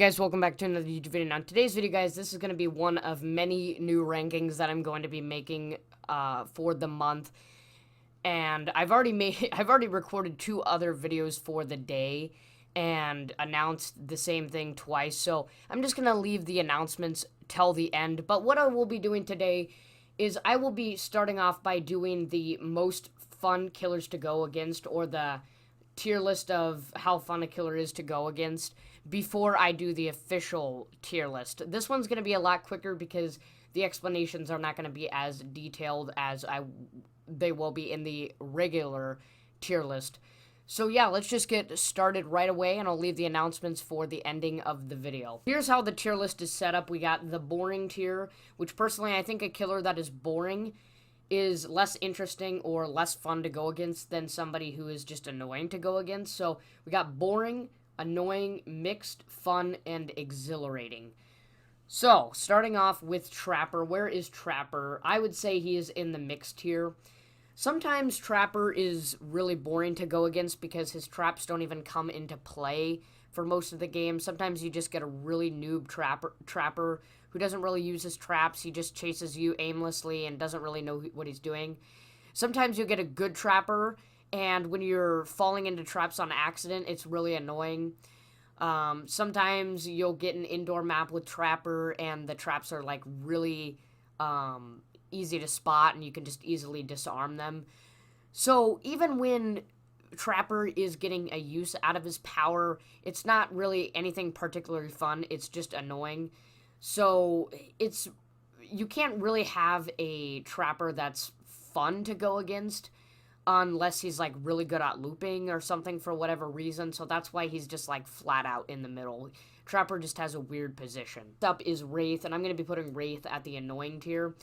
Guys, welcome back to another YouTube video. Now, in today's video, guys, this is going to be one of many new rankings that I'm going to be making for the month. And I've already recorded 2 other videos for the day and announced the same thing twice. So I'm just going to leave the announcements till the end. But what I will be doing today is I will be starting off by doing the most fun killers to go against, or the tier list of how fun a killer is to go against, before I do the official tier list. This one's going to be a lot quicker because the explanations are not going to be as detailed as they will be in the regular tier list. So yeah, let's just get started right away, and I'll leave the announcements for the ending of the video. Here's how the tier list is set up. We got the boring tier, which personally I think a killer that is boring is less interesting or less fun to go against than somebody who is just annoying to go against. So we got boring, annoying, mixed, fun, and exhilarating. So, starting off with Trapper. Where is Trapper? I would say he is in the mixed tier. Sometimes Trapper is really boring to go against because his traps don't even come into play for most of the game. Sometimes you just get a really noob Trapper who doesn't really use his traps. He just chases you aimlessly and doesn't really know what he's doing. Sometimes you'll get a good Trapper, and when you're falling into traps on accident, it's really annoying. Sometimes you'll get an indoor map with Trapper, and the traps are, like, really easy to spot, and you can just easily disarm them. So, even when Trapper is getting a use out of his power, it's not really anything particularly fun. It's just annoying. So, you can't really have a Trapper that's fun to go against unless he's, like, really good at looping or something for whatever reason. So that's why he's just, like, flat out in the middle. Trapper just has a weird position. Next up is Wraith, and I'm going to be putting Wraith at the annoying tier.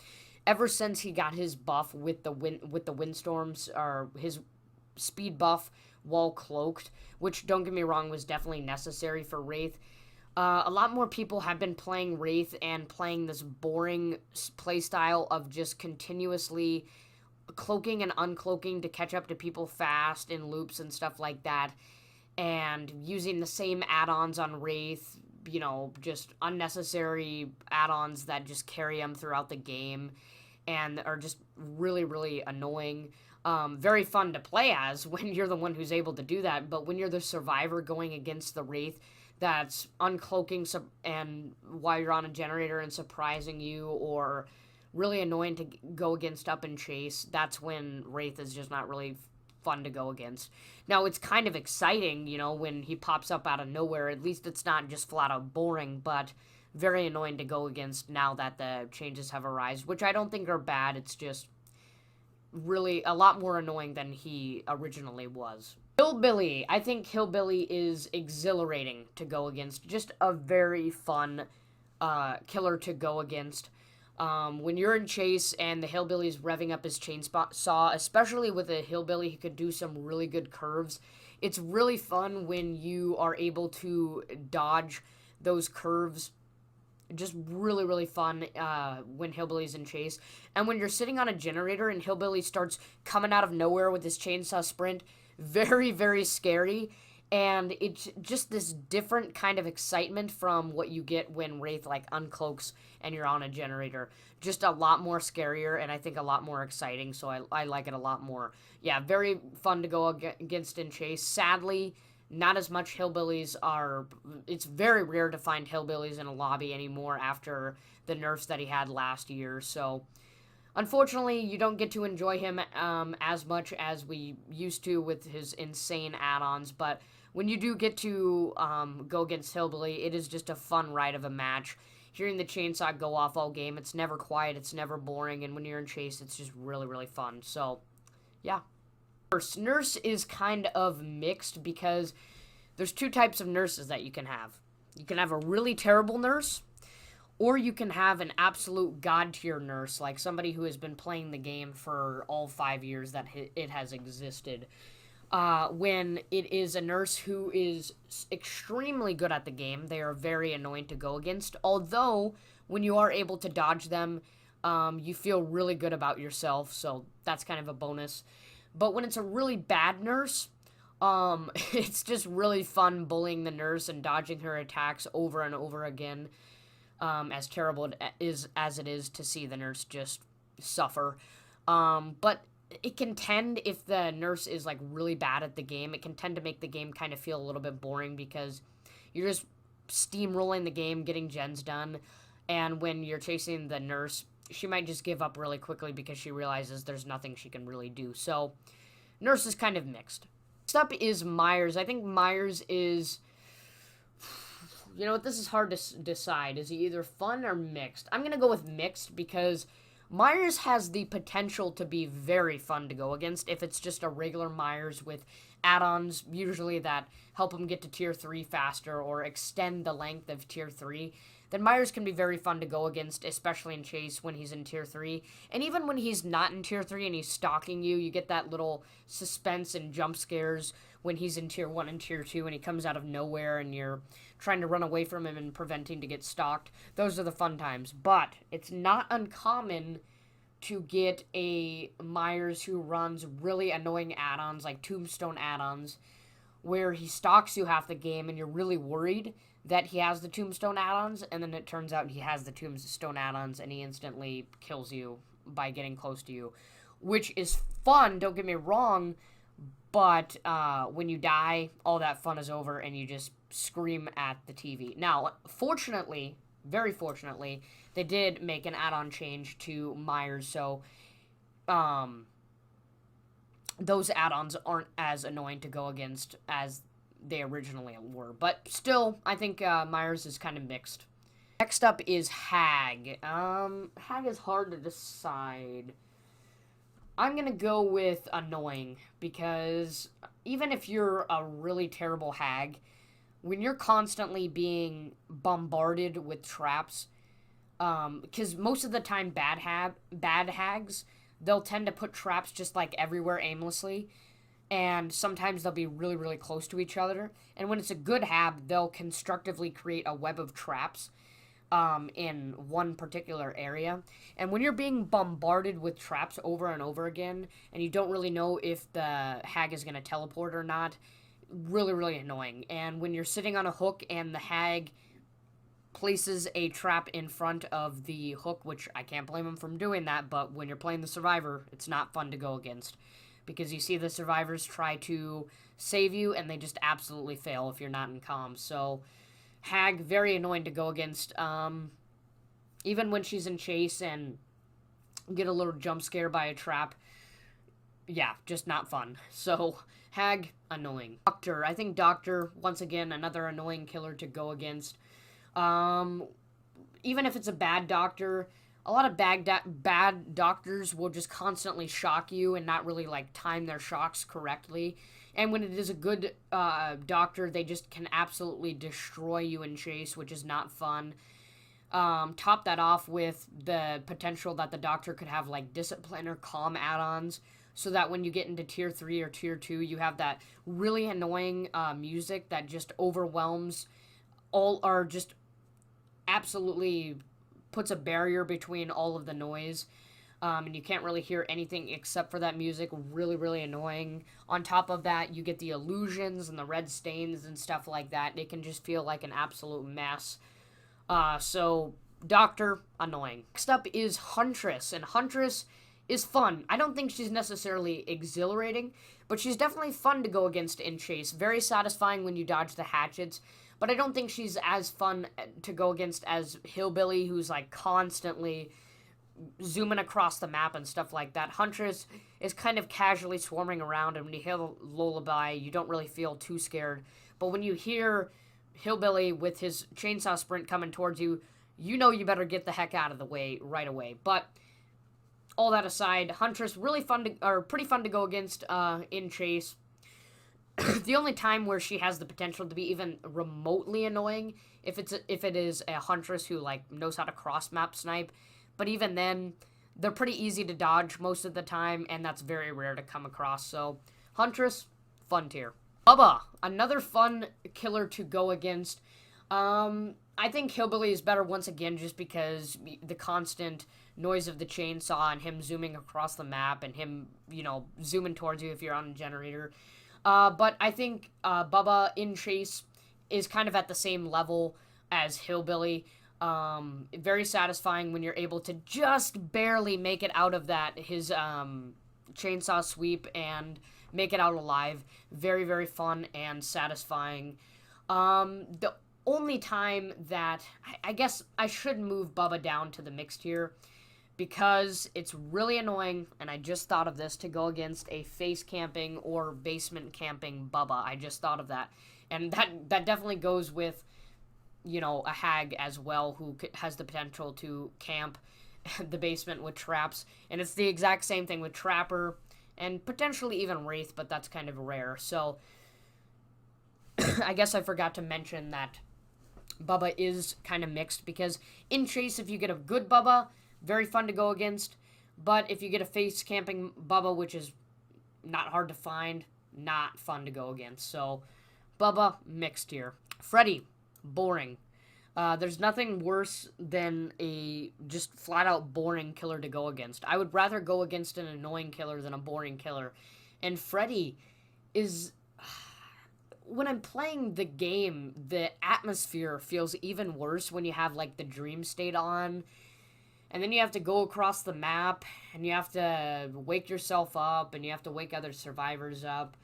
Ever since he got his buff with the windstorms, or his speed buff while cloaked, which, don't get me wrong, was definitely necessary for Wraith. A lot more people have been playing Wraith and playing this boring playstyle of just continuously cloaking and uncloaking to catch up to people fast in loops and stuff like that, and using the same add-ons on Wraith, you know, just unnecessary add-ons that just carry them throughout the game and are just really, really annoying. Very fun to play as when you're the one who's able to do that, but when you're the survivor going against the Wraith that's uncloaking and while you're on a generator and surprising you, or really annoying to go against up and chase, that's when Wraith is just not really fun to go against. Now, it's kind of exciting, you know, when he pops up out of nowhere. At least it's not just flat out boring, but very annoying to go against now that the changes have arisen, which I don't think are bad. It's just really a lot more annoying than he originally was. Hillbilly. I think Hillbilly is exhilarating to go against. Just a very fun killer to go against. When you're in chase and the Hillbilly's revving up his chainsaw, especially with a Hillbilly, he could do some really good curves. It's really fun when you are able to dodge those curves. Just really, really fun when Hillbilly's in chase. And when you're sitting on a generator and Hillbilly starts coming out of nowhere with his chainsaw sprint, very, very scary. And it's just this different kind of excitement from what you get when Wraith, like, uncloaks and you're on a generator. Just a lot more scarier, and I think a lot more exciting, so I like it a lot more. Yeah, very fun to go against in chase. Sadly, not as much Hillbillies are... It's very rare to find Hillbillies in a lobby anymore after the nerfs that he had last year, so... Unfortunately, you don't get to enjoy him as much as we used to with his insane add-ons, but when you do get to go against Hillbilly, it is just a fun ride of a match. Hearing the chainsaw go off all game, it's never quiet, it's never boring, and when you're in chase, it's just really, really fun. So, yeah. Nurse is kind of mixed because there's 2 types of nurses that you can have. You can have a really terrible nurse, or you can have an absolute god-tier nurse, like somebody who has been playing the game for all 5 years that it has existed. When it is a nurse who is extremely good at the game, they are very annoying to go against. Although, when you are able to dodge them, you feel really good about yourself, so that's kind of a bonus. But when it's a really bad nurse, It's just really fun bullying the nurse and dodging her attacks over and over again. As terrible as it is to see the nurse just suffer. But it can tend, if the nurse is like really bad at the game, it can tend to make the game kind of feel a little bit boring because you're just steamrolling the game, getting gens done, and when you're chasing the nurse, she might just give up really quickly because she realizes there's nothing she can really do. So, nurse is kind of mixed. Next up is Myers. I think Myers is... You know what, this is hard to decide. Is he either fun or mixed? I'm going to go with mixed because Myers has the potential to be very fun to go against if it's just a regular Myers with add-ons, usually that help him get to tier 3 faster or extend the length of tier 3. Then Myers can be very fun to go against, especially in Chase when he's in tier 3. And even when he's not in tier 3 and he's stalking you, you get that little suspense and jump scares when he's in tier 1 and tier 2 and he comes out of nowhere and you're trying to run away from him and preventing to get stalked. Those are the fun times. But it's not uncommon to get a Myers who runs really annoying add-ons, like tombstone add-ons, where he stalks you half the game and you're really worried that he has the tombstone add-ons, and then it turns out he has the tombstone add-ons and he instantly kills you by getting close to you, which is fun, don't get me wrong, but when you die, all that fun is over and you just scream at the TV. Now, fortunately, very fortunately, they did make an add-on change to Myers, so those add-ons aren't as annoying to go against as they originally were. But still, I think Myers is kind of mixed. Next up is Hag. Hag is hard to decide. I'm going to go with annoying, because even if you're a really terrible Hag, when you're constantly being bombarded with traps, because most of the time bad Hags, they'll tend to put traps just like everywhere aimlessly, and sometimes they'll be really, really close to each other. And when it's a good Hag, they'll constructively create a web of traps in one particular area. And when you're being bombarded with traps over and over again, and you don't really know if the Hag is going to teleport or not, really, really annoying. And when you're sitting on a hook and the Hag places a trap in front of the hook, which I can't blame him from doing that, but when you're playing the Survivor, it's not fun to go against, because you see the survivors try to save you and they just absolutely fail if you're not in comms. So Hag, very annoying to go against. Even when she's in Chase and get a little jump scare by a trap, yeah, just not fun. So Hag, annoying. Doctor, I think Doctor, once again, another annoying killer to go against. Even if it's a bad doctor, a lot of bad doctors will just constantly shock you and not really like time their shocks correctly. And when it is a good doctor, they just can absolutely destroy you in Chase, which is not fun. Top that off with the potential that the doctor could have like discipline or calm add-ons, so that when you get into tier 3 or tier 2, you have that really annoying music that just overwhelms all, or just absolutely puts a barrier between all of the noise. And you can't really hear anything except for that music. Really, really annoying. On top of that, you get the illusions and the red stains and stuff like that. It can just feel like an absolute mess. So, Doctor, annoying. Next up is Huntress, and Huntress is fun. I don't think she's necessarily exhilarating, but she's definitely fun to go against in Chase. Very satisfying when you dodge the hatchets, but I don't think she's as fun to go against as Hillbilly, who's like constantly zooming across the map and stuff like that. Huntress is kind of casually swarming around, and when you hear the lullaby, you don't really feel too scared. But when you hear Hillbilly with his chainsaw sprint coming towards you, you know you better get the heck out of the way right away. But all that aside, Huntress really fun to, or pretty fun to go against in Chase. The only time where she has the potential to be even remotely annoying if it is a Huntress who like knows how to cross map snipe. But even then, they're pretty easy to dodge most of the time, and that's very rare to come across. So, Huntress, fun tier. Bubba, another fun killer to go against. I think Hillbilly is better once again just because the constant noise of the chainsaw and him zooming across the map and him, zooming towards you if you're on a generator. But I think Bubba in chase is kind of at the same level as Hillbilly. Very satisfying when you're able to just barely make it out of his chainsaw sweep and make it out alive. Very, very fun and satisfying. The only time that I guess I should move Bubba down to the mixed tier because it's really annoying, and I just thought of this, to go against a face camping or basement camping Bubba. I just thought of that. And that definitely goes with, you know, a hag as well who has the potential to camp the basement with traps. And it's the exact same thing with Trapper and potentially even Wraith, but that's kind of rare. So I guess I forgot to mention that Bubba is kind of mixed because in chase, if you get a good Bubba, very fun to go against. But if you get a face camping Bubba, which is not hard to find, not fun to go against. So Bubba, mixed here. Freddy, boring. There's nothing worse than a just flat out boring killer to go against. I would rather go against an annoying killer than a boring killer. And Freddy is... When I'm playing the game, the atmosphere feels even worse when you have, like, the dream state on. And then you have to go across the map, and you have to wake yourself up, and you have to wake other survivors up.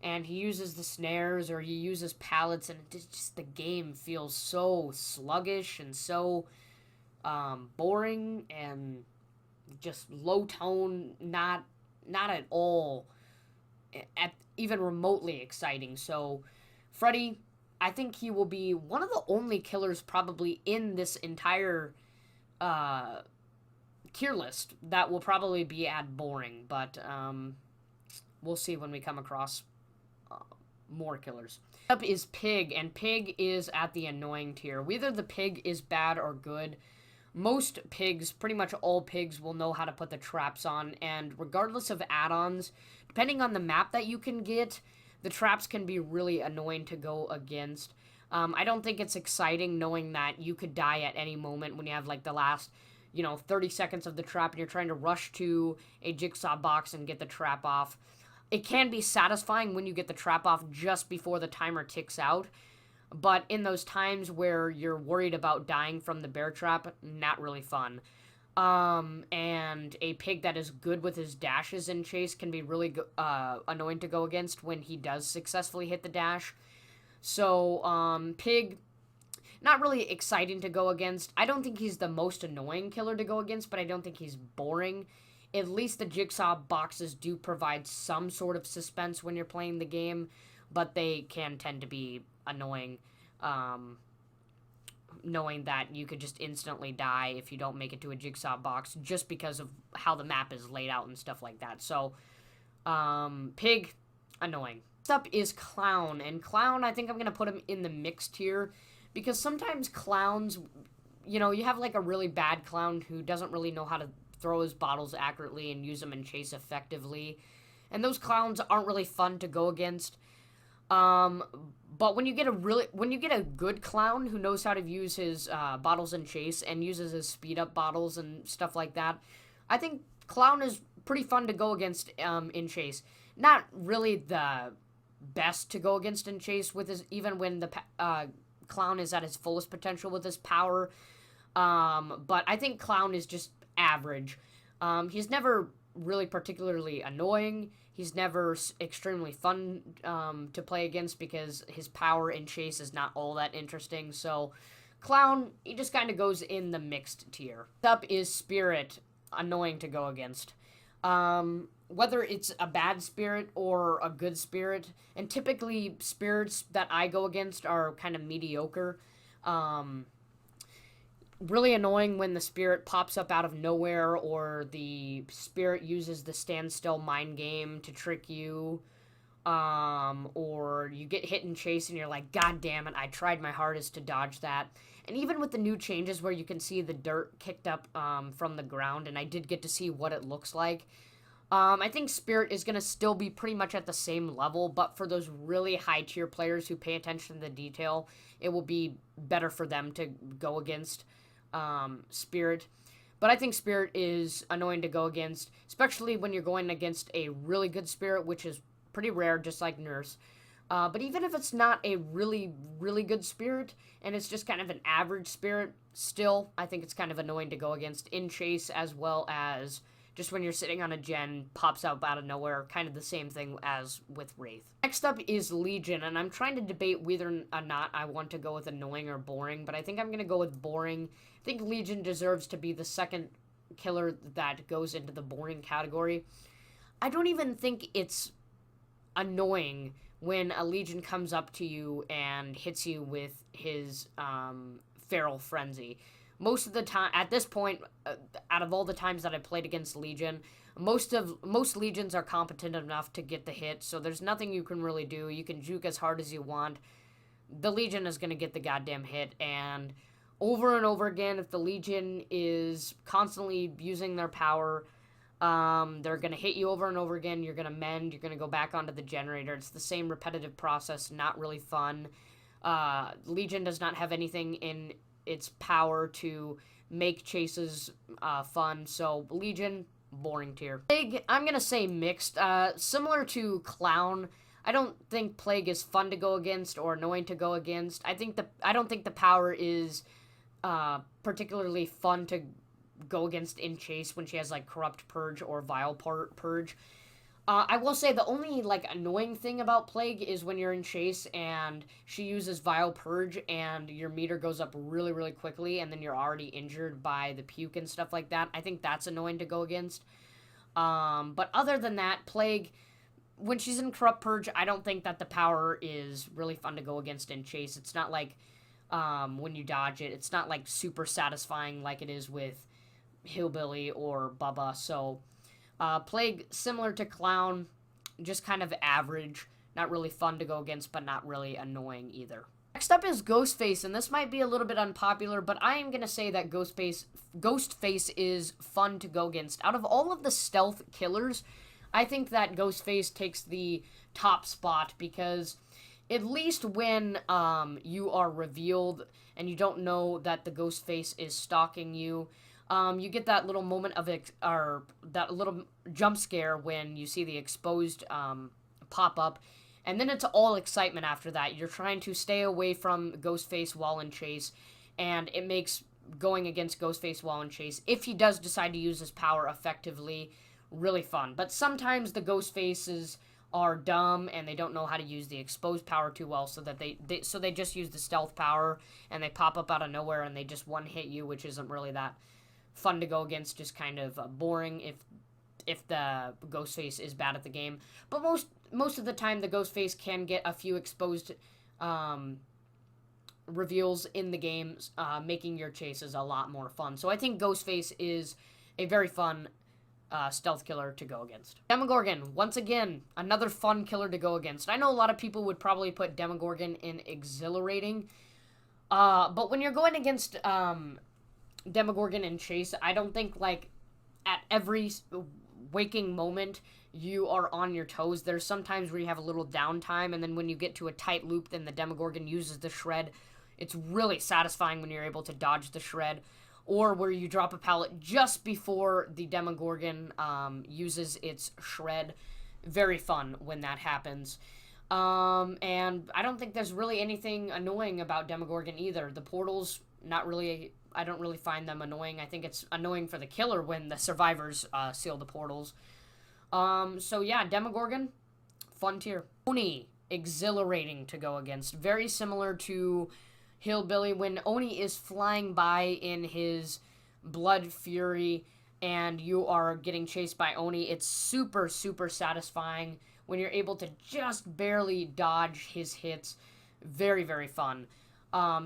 And he uses the snares, or he uses pallets, and just the game feels so sluggish and so boring and just low tone, not at all even remotely exciting. So Freddy, I think he will be one of the only killers probably in this entire tier list that will probably be at boring, but we'll see when we come across more killers. Up is Pig, and Pig is at the annoying tier. Whether the Pig is bad or good, most pigs, pretty much all pigs, will know how to put the traps on, and regardless of add-ons, depending on the map that you can get, the traps can be really annoying to go against. I don't think it's exciting knowing that you could die at any moment when you have, like, the last, 30 seconds of the trap and you're trying to rush to a jigsaw box and get the trap off. It can be satisfying when you get the trap off just before the timer ticks out, but in those times where you're worried about dying from the bear trap, not really fun. And a pig that is good with his dashes in chase can be really annoying to go against when he does successfully hit the dash. So, Pig, not really exciting to go against. I don't think he's the most annoying killer to go against, but I don't think he's boring. At least the jigsaw boxes do provide some sort of suspense when you're playing the game, but they can tend to be annoying, knowing that you could just instantly die if you don't make it to a jigsaw box just because of how the map is laid out and stuff like that. So, Pig, annoying. Next up is Clown, and Clown, I think I'm going to put him in the mixed tier, because sometimes clowns, you have like a really bad clown who doesn't really know how to throw his bottles accurately and use them in chase effectively, and those clowns aren't really fun to go against. But when you get a good clown who knows how to use his bottles in chase and uses his speed up bottles and stuff like that, I think Clown is pretty fun to go against in chase. Not really the best to go against in chase with his, even when the Clown is at his fullest potential with his power. But I think Clown is just average. He's never really particularly annoying. He's never extremely fun to play against because his power in chase is not all that interesting. So Clown, he just kind of goes in the mixed tier. Next up is Spirit, annoying to go against. Whether it's a bad spirit or a good spirit, and typically spirits that I go against are kind of mediocre. Really annoying when the spirit pops up out of nowhere, or the spirit uses the standstill mind game to trick you, or you get hit and chase and you're like, God damn it, I tried my hardest to dodge that. And even with the new changes where you can see the dirt kicked up from the ground, and I did get to see what it looks like, I think Spirit is going to still be pretty much at the same level, but for those really high tier players who pay attention to the detail, it will be better for them to go against Spirit. But I think Spirit is annoying to go against, especially when you're going against a really good Spirit, which is pretty rare, just like Nurse. But even if it's not a really, really good spirit, and it's just kind of an average spirit, still, I think it's kind of annoying to go against in Chase, as well as just when you're sitting on a gen, pops up out of nowhere, kind of the same thing as with Wraith. Next up is Legion, and I'm trying to debate whether or not I want to go with annoying or boring, but I think I'm going to go with boring. I think Legion deserves to be the second killer that goes into the boring category. I don't even think it's annoying when a Legion comes up to you and hits you with his Feral Frenzy. Most of the time, at this point, out of all the times that I played against Legion, most Legions are competent enough to get the hit, so there's nothing you can really do. You can juke as hard as you want. The Legion is going to get the goddamn hit, and over again, if the Legion is constantly using their power, they're going to hit you over and over again. You're going to mend. You're going to go back onto the generator. It's the same repetitive process. Not really fun. Legion does not have anything in its power to make chases fun. So Legion, boring tier. Plague, I'm going to say mixed. Similar to Clown, I don't think Plague is fun to go against or annoying to go against. I don't think the power is particularly fun to go against in Chase when she has like Corrupt Purge or Vile Purge. I will say the only like annoying thing about Plague is when you're in Chase and she uses Vile Purge and your meter goes up really, really quickly and then you're already injured by the puke and stuff like that. I think that's annoying to go against. But other than that, Plague, when she's in Corrupt Purge, I don't think that the power is really fun to go against in Chase. It's not like when you dodge it, it's not like super satisfying like it is with Hillbilly or Bubba. So Plague, similar to Clown, just kind of average, not really fun to go against, but not really annoying either. Next up is Ghostface, and this might be a little bit unpopular, but I am going to say that Ghostface is fun to go against. Out of all of the stealth killers, I think that Ghostface takes the top spot, because at least when you are revealed and you don't know that the Ghostface is stalking you, you get that little moment of that little jump scare when you see the exposed pop up, and then it's all excitement after that. You're trying to stay away from Ghostface while in Chase, and it makes going against Ghostface while in Chase, if he does decide to use his power effectively, really fun. But sometimes the Ghostfaces are dumb and they don't know how to use the exposed power too well, so that they just use the stealth power and they pop up out of nowhere and they just one hit you, which isn't really that fun to go against, just kind of boring if the Ghostface is bad at the game. But most of the time the Ghostface can get a few exposed reveals in the game, making your chases a lot more fun. So I think Ghostface is a very fun stealth killer to go against. Demogorgon, once again, another fun killer to go against. I know a lot of people would probably put Demogorgon in exhilarating, but when you're going against Demogorgon in Chase, I don't think, like, at every waking moment you are on your toes. There's sometimes where you have a little downtime, and then when you get to a tight loop, then the Demogorgon uses the shred. It's really satisfying when you're able to dodge the shred, or where you drop a pallet just before the Demogorgon uses its shred. Very fun when that happens. And I don't think there's really anything annoying about Demogorgon either. The portals, not really. I don't really find them annoying. I think it's annoying for the killer when the survivors seal the portals. So yeah, Demogorgon, fun tier. Oni, exhilarating to go against. Very similar to Hillbilly. When Oni is flying by in his Blood Fury and you are getting chased by Oni, it's super, super satisfying when you're able to just barely dodge his hits. Very, very fun.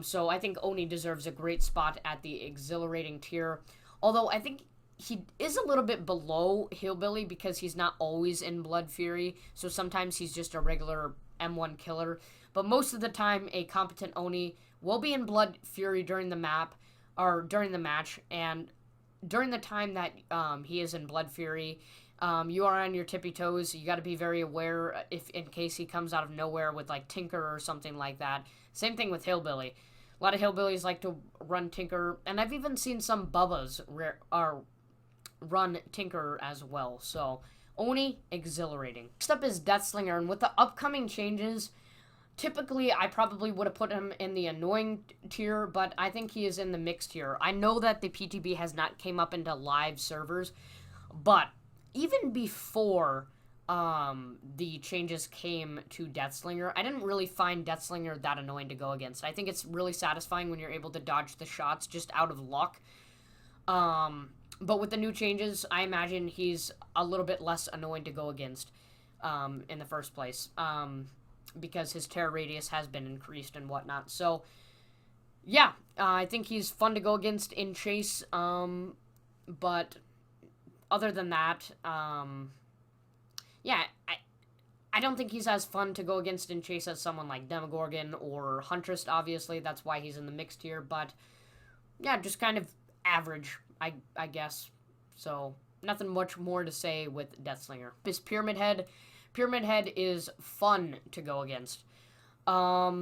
So I think Oni deserves a great spot at the exhilarating tier. Although I think he is a little bit below Hillbilly because he's not always in Blood Fury. So sometimes he's just a regular M1 killer. But most of the time, a competent Oni will be in Blood Fury during the map, or during the match. And during the time that he is in Blood Fury, you are on your tippy toes. You got to be very aware if in case he comes out of nowhere with like Tinker or something like that. Same thing with Hillbilly. A lot of Hillbillies like to run Tinker, and I've even seen some Bubbas run Tinker as well. So Oni, exhilarating. Next up is Deathslinger, and with the upcoming changes, typically I probably would have put him in the annoying tier, but I think he is in the mixed tier. I know that the PTB has not came up into live servers, but even before the changes came to Deathslinger, I didn't really find Deathslinger that annoying to go against. I think it's really satisfying when you're able to dodge the shots just out of luck. But with the new changes, I imagine he's a little bit less annoying to go against in the first place, because his terror radius has been increased and whatnot. So, yeah, I think he's fun to go against in Chase, but other than that, yeah, I don't think he's as fun to go against in Chase as someone like Demogorgon or Huntress, obviously. That's why he's in the mixed tier, but yeah, just kind of average, I guess. So, nothing much more to say with Deathslinger. This Pyramid Head. Pyramid Head is fun to go against. I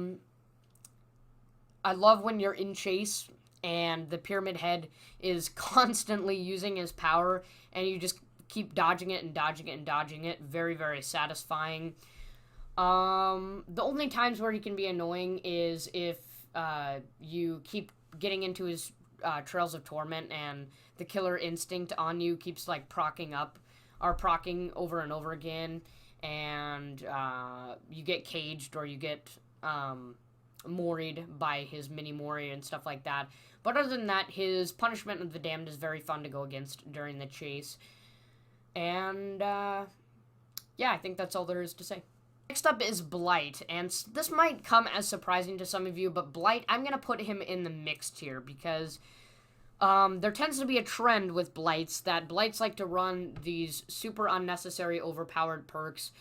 love when you're in Chase and the Pyramid Head is constantly using his power and you just keep dodging it and dodging it and dodging it. Very, very satisfying. The only times where he can be annoying is if you keep getting into his Trails of Torment and the killer instinct on you keeps like proccing over and over again, and you get caged or you get moried by his mini mori and stuff like that. But other than that, his Punishment of the Damned is very fun to go against during the chase. And yeah, I think that's all there is to say. Next up is Blight, and this might come as surprising to some of you, but Blight, I'm going to put him in the mixed tier because there tends to be a trend with Blights that Blights like to run these super unnecessary overpowered perks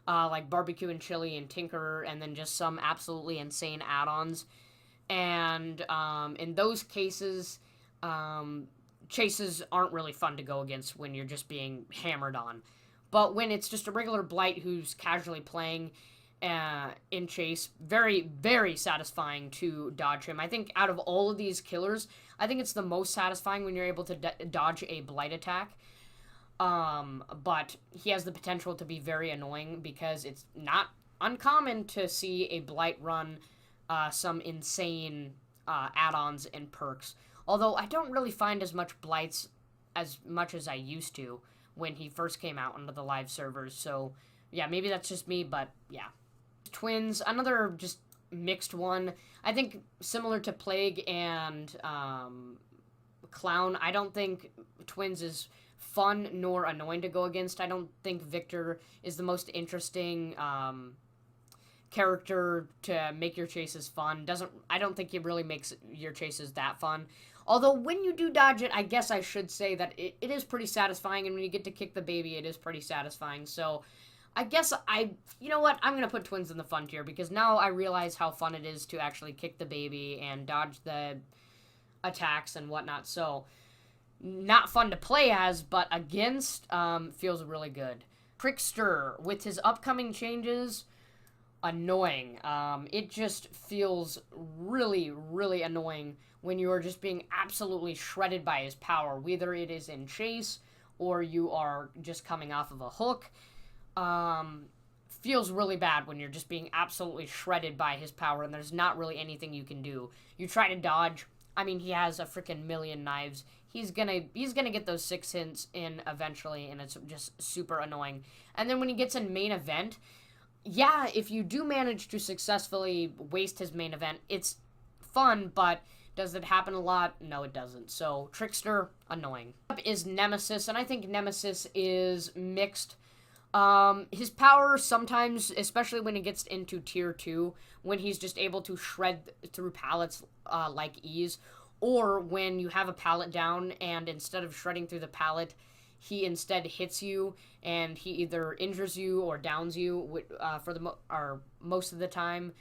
like Barbecue and Chili and Tinkerer, and then just some absolutely insane add-ons. And in those cases, chases aren't really fun to go against when you're just being hammered on. But when it's just a regular Blight who's casually playing in Chase, very, very satisfying to dodge him. I think out of all of these killers, I think it's the most satisfying when you're able to dodge a Blight attack. But he has the potential to be very annoying because it's not uncommon to see a Blight run some insane add-ons and perks. Although I don't really find as much Blights as much as I used to when he first came out onto the live servers. So, yeah, maybe that's just me, but yeah. Twins, another just mixed one. I think similar to Plague and Clown, I don't think Twins is fun nor annoying to go against. I don't think Victor is the most interesting character to make your chases fun. I don't think he really makes your chases that fun. Although, when you do dodge it, I guess I should say that it is pretty satisfying, and when you get to kick the baby, it is pretty satisfying. So, I guess you know what, I'm going to put Twins in the fun tier, because now I realize how fun it is to actually kick the baby and dodge the attacks and whatnot. So, not fun to play as, but against, feels really good. Trickster, with his upcoming changes, annoying. It just feels really, really annoying when you are just being absolutely shredded by his power, whether it is in Chase or you are just coming off of a hook. Feels really bad when you're just being absolutely shredded by his power and there's not really anything you can do. You try to dodge. I mean, he has a freaking million knives. He's gonna get those 6 hits in eventually, and it's just super annoying. And then when he gets in main event, yeah, if you do manage to successfully waste his main event, it's fun, but does it happen a lot? No, it doesn't. So, Trickster, annoying. Up is Nemesis, and I think Nemesis is mixed. His power sometimes, especially when it gets into tier 2, when he's just able to shred through pallets like ease, or when you have a pallet down and instead of shredding through the pallet, he instead hits you and he either injures you or downs you for most of the time.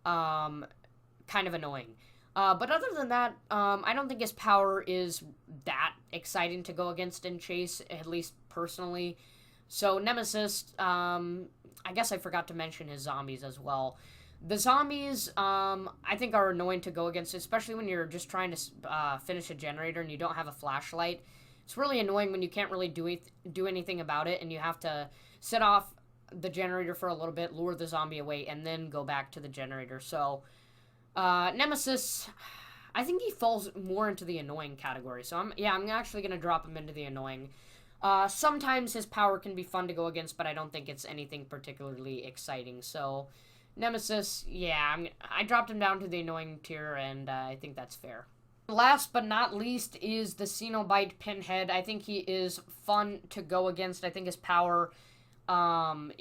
Kind of annoying. But other than that, I don't think his power is that exciting to go against in Chase, at least personally. So Nemesis, I guess I forgot to mention his zombies as well. The zombies, I think are annoying to go against, especially when you're just trying to finish a generator and you don't have a flashlight. It's really annoying when you can't really do anything about it, and you have to set off the generator for a little bit, lure the zombie away, and then go back to the generator. So, Nemesis, I think he falls more into the annoying category. So, I'm actually going to drop him into the annoying. Sometimes his power can be fun to go against, but I don't think it's anything particularly exciting. So, Nemesis, yeah, I dropped him down to the annoying tier, and I think that's fair. Last but not least is the Cenobite Pinhead. I think he is fun to go against. I think his power, I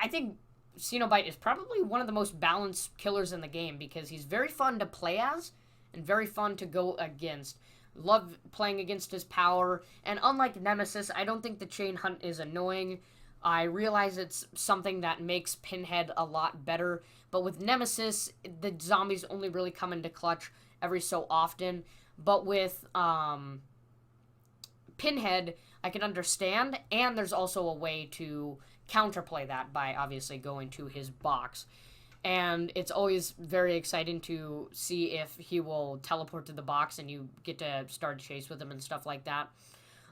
think Cenobite is probably one of the most balanced killers in the game because he's very fun to play as and very fun to go against. Love playing against his power, and unlike Nemesis, I don't think the chain hunt is annoying. I realize it's something that makes Pinhead a lot better, but with Nemesis, the zombies only really come into clutch every so often. But with Pinhead, I can understand, and there's also a way to counterplay that by obviously going to his box. And it's always very exciting to see if he will teleport to the box and you get to start a chase with him and stuff like that.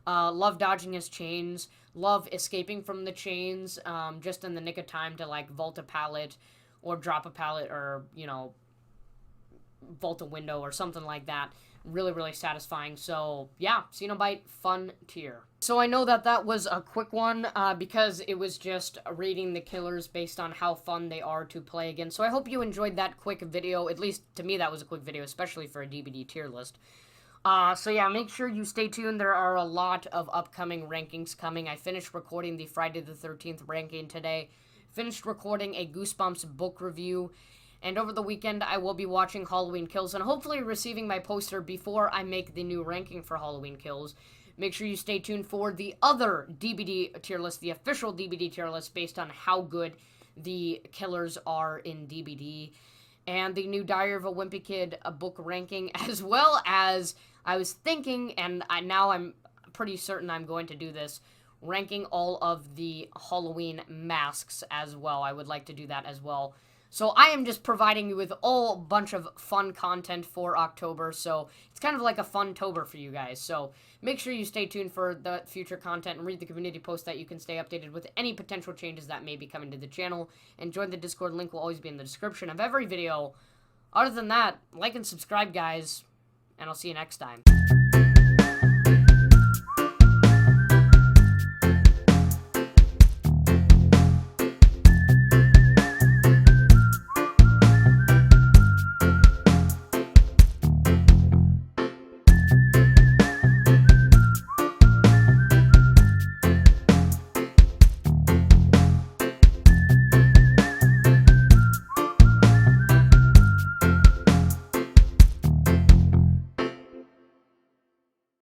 Love dodging his chains. Love escaping from the chains just in the nick of time to, like, vault a pallet or drop a pallet or, you know, vault a window or something like that. Really, really satisfying. So, yeah, Cenobite, fun tier. So I know that was a quick one because it was just rating the killers based on how fun they are to play against. So I hope you enjoyed that quick video. At least to me that was a quick video, especially for a DBD tier list. So yeah, make sure you stay tuned. There are a lot of upcoming rankings coming. I finished recording the Friday the 13th ranking today. Finished recording a Goosebumps book review. And over the weekend, I will be watching Halloween Kills and hopefully receiving my poster before I make the new ranking for Halloween Kills. Make sure you stay tuned for the other DBD tier list, the official DBD tier list, based on how good the killers are in DBD. And the new Diary of a Wimpy Kid book ranking, as well as, I was thinking, and now I'm pretty certain I'm going to do this, ranking all of the Halloween masks as well. I would like to do that as well. So I am just providing you with a whole bunch of fun content for October, so it's kind of like a fun-tober for you guys. So make sure you stay tuned for the future content and read the community post that you can stay updated with any potential changes that may be coming to the channel. And join the Discord, link will always be in the description of every video. Other than that, like and subscribe, guys, and I'll see you next time.